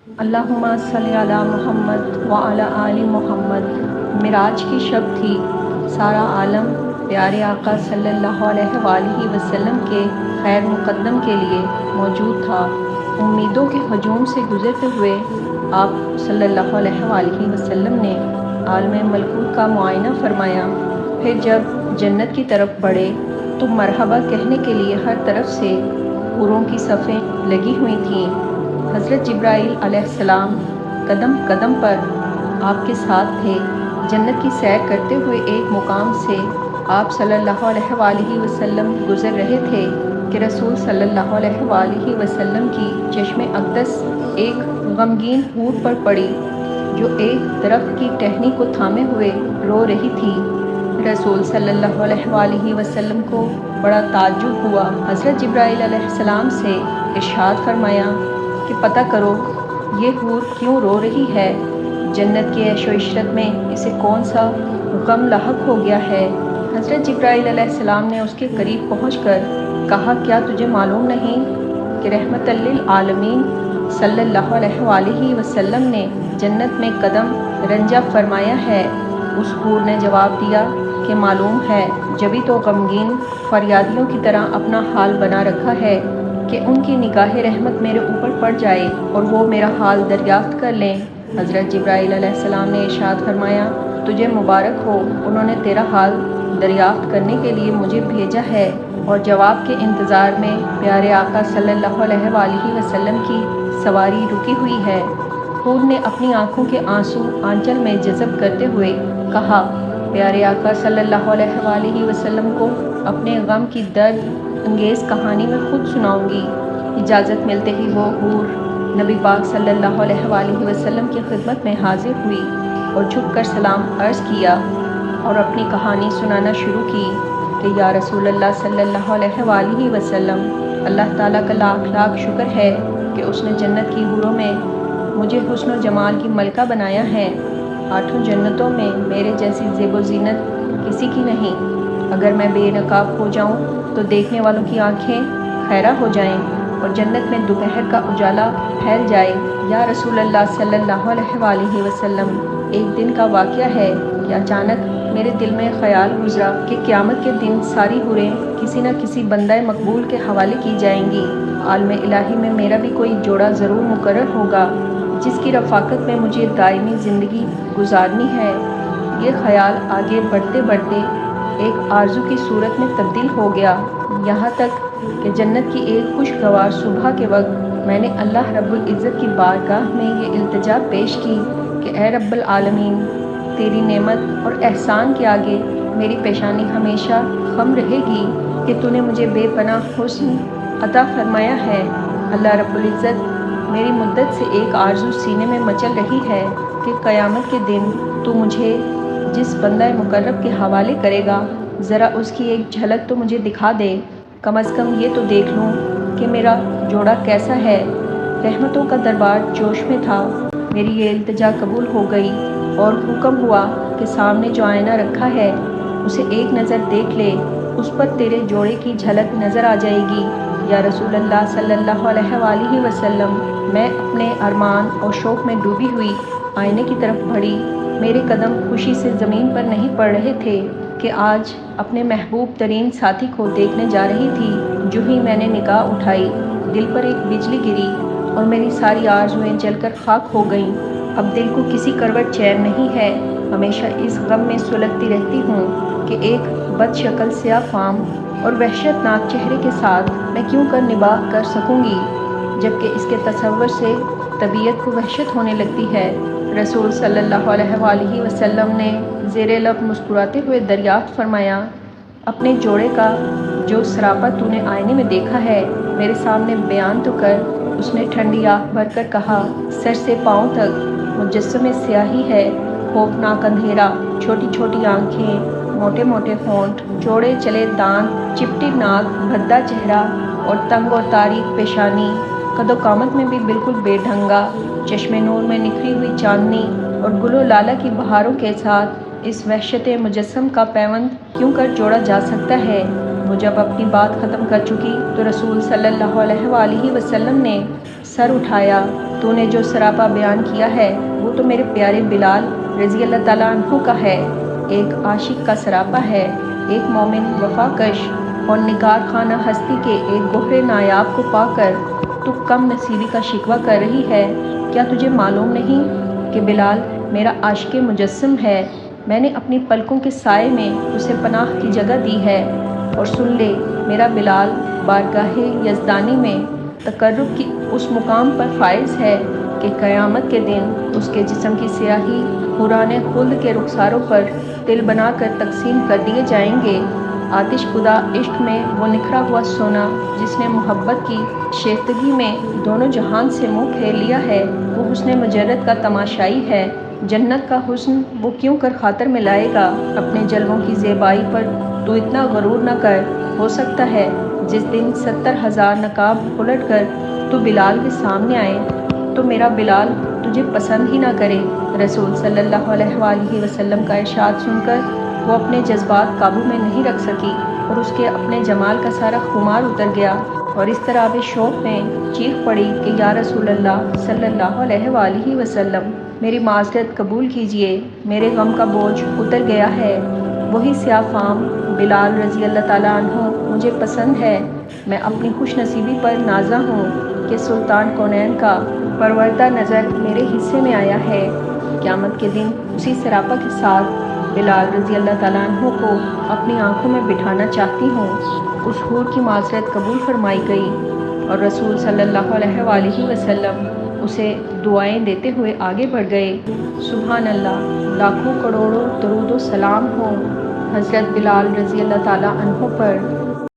اللہم صلی علی محمد وعلی آل محمد۔ معراج کی شب تھی، سارا عالم پیارے آقا صلی اللہ علیہ وآلہ وسلم کے خیر مقدم کے لیے موجود تھا۔ امیدوں کے ہجوم سے گزرتے ہوئے آپ صلی اللہ علیہ وآلہ وسلم نے عالم ملکوت کا معائنہ فرمایا۔ پھر جب جنت کی طرف بڑھے تو مرحبا کہنے کے لیے ہر طرف سے حوروں کی صفیں لگی ہوئی تھیں۔ حضرت جبرائیل علیہ السلام قدم قدم پر آپ کے ساتھ تھے۔ جنت کی سیر کرتے ہوئے ایک مقام سے آپ صلی اللہ علیہ وآلہ وسلم گزر رہے تھے کہ رسول صلی اللہ علیہ وآلہ وسلم کی چشم اقدس ایک غمگین حور پر پڑی جو ایک درخت کی ٹہنی کو تھامے ہوئے رو رہی تھی۔ رسول صلی اللہ علیہ وآلہ وسلم کو بڑا تعجب ہوا۔ حضرت جبرائیل علیہ السلام سے ارشاد فرمایا کہ پتہ کرو یہ حور کیوں رو رہی ہے، جنت کے عیش و عشرت میں اسے کون سا غم لاحق ہو گیا ہے۔ حضرت جبرائیل علیہ السلام نے اس کے قریب پہنچ کر کہا، کیا تجھے معلوم نہیں کہ رحمت للعالمین صلی اللہ علیہ وآلہ وسلم نے جنت میں قدم رنجہ فرمایا ہے؟ اس حور نے جواب دیا کہ معلوم ہے، جبھی تو غمگین فریادیوں کی طرح اپنا حال بنا رکھا ہے کہ ان کی نگاہ رحمت میرے اوپر پڑ جائے اور وہ میرا حال دریافت کر لیں۔ حضرت جبرائیل علیہ السلام نے ارشاد فرمایا، تجھے مبارک ہو، انہوں نے تیرا حال دریافت کرنے کے لیے مجھے بھیجا ہے۔ اور جواب کے انتظار میں پیارے آقا صلی اللہ علیہ وآلہ وسلم کی سواری رکی ہوئی ہے۔ حور نے اپنی آنکھوں کے آنسو آنچل میں جذب کرتے ہوئے کہا، پیارے آقا صلی اللہ علیہ وآلہ وسلم کو اپنے غم کی درد انگیز کہانی میں خود سناؤں گی۔ اجازت ملتے ہی وہ حور نبی پاک صلی اللہ علیہ وآلہ وسلم کی خدمت میں حاضر ہوئی اور جھک کر سلام عرض کیا اور اپنی کہانی سنانا شروع کی کہ یا رسول اللہ صلی اللہ علیہ وآلہ وسلم، اللہ تعالیٰ کا لاکھ لاکھ شکر ہے کہ اس نے جنت کی حوروں میں مجھے حسن و جمال کی ملکہ بنایا ہے۔ 8 جنتوں میں میرے جیسی زیب و زینت کسی کی نہیں۔ اگر میں بے نقاب ہو جاؤں تو دیکھنے والوں کی آنکھیں خیرہ ہو جائیں اور جنت میں دوپہر کا اجالا پھیل جائے۔ یا رسول اللہ صلی اللہ علیہ وآلہ وسلم، ایک دن کا واقعہ ہے کہ اچانک میرے دل میں خیال گزرا کہ قیامت کے دن ساری حوریں کسی نہ کسی بندہ مقبول کے حوالے کی جائیں گی۔ عالم الہی میں میرا بھی کوئی جوڑا ضرور مقرر ہوگا جس کی رفاقت میں مجھے دائمی زندگی گزارنی ہے۔ یہ خیال آگے بڑھتے بڑھتے ایک آرزو کی صورت میں تبدیل ہو گیا، یہاں تک کہ جنت کی ایک خوشگوار صبح کے وقت میں نے اللہ رب العزت کی بارگاہ میں یہ التجا پیش کی کہ اے رب العالمین، تیری نعمت اور احسان کے آگے میری پیشانی ہمیشہ خم رہے گی کہ تو نے مجھے بے پناہ حسن عطا فرمایا ہے۔ اللہ رب العزت، میری مدت سے ایک آرزو سینے میں مچل رہی ہے کہ قیامت کے دن تو مجھے جس بندہ مقرب کے حوالے کرے گا، ذرا اس کی ایک جھلک تو مجھے دکھا دے، کم از کم یہ تو دیکھ لوں کہ میرا جوڑا کیسا ہے۔ رحمتوں کا دربار جوش میں تھا۔ میری یہ التجا قبول ہو گئی اور حکم ہوا کہ سامنے جو آئینہ رکھا ہے اسے ایک نظر دیکھ لے، اس پر تیرے جوڑے کی جھلک نظر آ جائے گی۔ یا رسول اللہ صلی اللہ علیہ وآلہ وسلم، میں اپنے ارمان اور شوق میں ڈوبی ہوئی آئینے کی طرف بڑھی۔ میرے قدم خوشی سے زمین پر نہیں پڑ رہے تھے کہ آج اپنے محبوب ترین ساتھی کو دیکھنے جا رہی تھی۔ جو ہی میں نے نگاہ اٹھائی، دل پر ایک بجلی گری اور میری ساری آرزوئیں جل کر خاک ہو گئیں۔ اب دل کو کسی کروٹ چین نہیں ہے، ہمیشہ اس غم میں سلگتی رہتی ہوں کہ ایک بد شکل سیاہ فام اور وحشت ناک چہرے کے ساتھ میں کیوں کر نباہ کر سکوں گی، جبکہ اس کے تصور سے طبیعت کو وحشت ہونے لگتی ہے۔ رسول صلی اللہ علیہ وآلہ وسلم نے زیر لب مسکراتے ہوئے دریافت فرمایا، اپنے جوڑے کا جو سراپا تو نے آئینے میں دیکھا ہے میرے سامنے بیان تو کر۔ اس نے ٹھنڈی آنکھ بھر کر کہا، سر سے پاؤں تک مجسمے سیاہی ہے، خوفناک اندھیرا، چھوٹی چھوٹی آنکھیں، موٹے موٹے ہونٹ، چوڑے چلے دانت، چپٹی ناک، بھدا چہرہ اور تنگ اور تاریک پیشانی، قد و قامت میں بھی بالکل بے ڈھنگا، چشم نور میں نکھری ہوئی چاندنی اور گل و لالہ کی بہاروں کے ساتھ اس وحشت مجسم کا پیوند کیوں کر جوڑا جا سکتا ہے۔ وہ جب اپنی بات ختم کر چکی تو رسول صلی اللہ علیہ وآلہ وسلم نے سر اٹھایا، تو نے جو سراپا بیان کیا ہے وہ تو میرے پیارے بلال رضی اللہ تعالیٰ عنہ کا ہے، ایک عاشق کا سراپا ہے، ایک مومن وفا کش اور نگار خانہ ہستی کے ایک گوہر نایاب کو پا کر تو کم نصیبی کا شکوہ کر رہی ہے۔ کیا تجھے معلوم نہیں کہ بلال میرا عاشق مجسم ہے؟ میں نے اپنی پلکوں کے سائے میں اسے پناہ کی جگہ دی ہے، اور سن لے میرا بلال بارگاہ یزدانی میں تقرب کی اس مقام پر فائز ہے کہ قیامت کے دن اس کے جسم کی سیاہی حوران خلد کے رخساروں پر تل بنا کر تقسیم کر دیے جائیں گے۔ آتش کدہ عشق میں وہ نکھرا ہوا سونا جس نے محبت کی شیفتگی میں دونوں جہان سے منہ پھیر لیا ہے، وہ حسن مجرد کا تماشائی ہے۔ جنت کا حسن وہ کیوں کر خاطر میں لائے گا؟ اپنے جلووں کی زیبائی پر تو اتنا غرور نہ کر، ہو سکتا ہے جس دن 70,000 نقاب الٹ کر تو بلال کے سامنے آئے تو میرا بلال تجھے پسند ہی نہ کرے۔ رسول صلی اللہ علیہ وآلہ وسلم کا ارشاد سن کر وہ اپنے جذبات قابو میں نہیں رکھ سکی اور اس کے اپنے جمال کا سارا خمار اتر گیا، اور اس طرح بے شوق میں چیخ پڑی کہ یا رسول اللہ صلی اللہ علیہ وآلہ وسلم، میری معذرت قبول کیجئے، میرے غم کا بوجھ اتر گیا ہے۔ وہی سیاہ فام بلال رضی اللہ تعالیٰ عنہ مجھے پسند ہے۔ میں اپنی خوش نصیبی پر نازا ہوں کہ سلطان کونین کا پروردہ نظر میرے حصے میں آیا ہے۔ قیامت کے دن اسی سراپا کے ساتھ بلال رضی اللہ تعالیٰ عنہ کو اپنی آنکھوں میں بٹھانا چاہتی ہوں۔ اس حور کی معذرت قبول فرمائی گئی، اور رسول صلی اللہ علیہ وآلہ وسلم اسے دعائیں دیتے ہوئے آگے بڑھ گئے۔ سبحان اللہ، لاکھوں کروڑوں درود و سلام ہوں حضرت بلال رضی اللہ تعالیٰ عنہ پر۔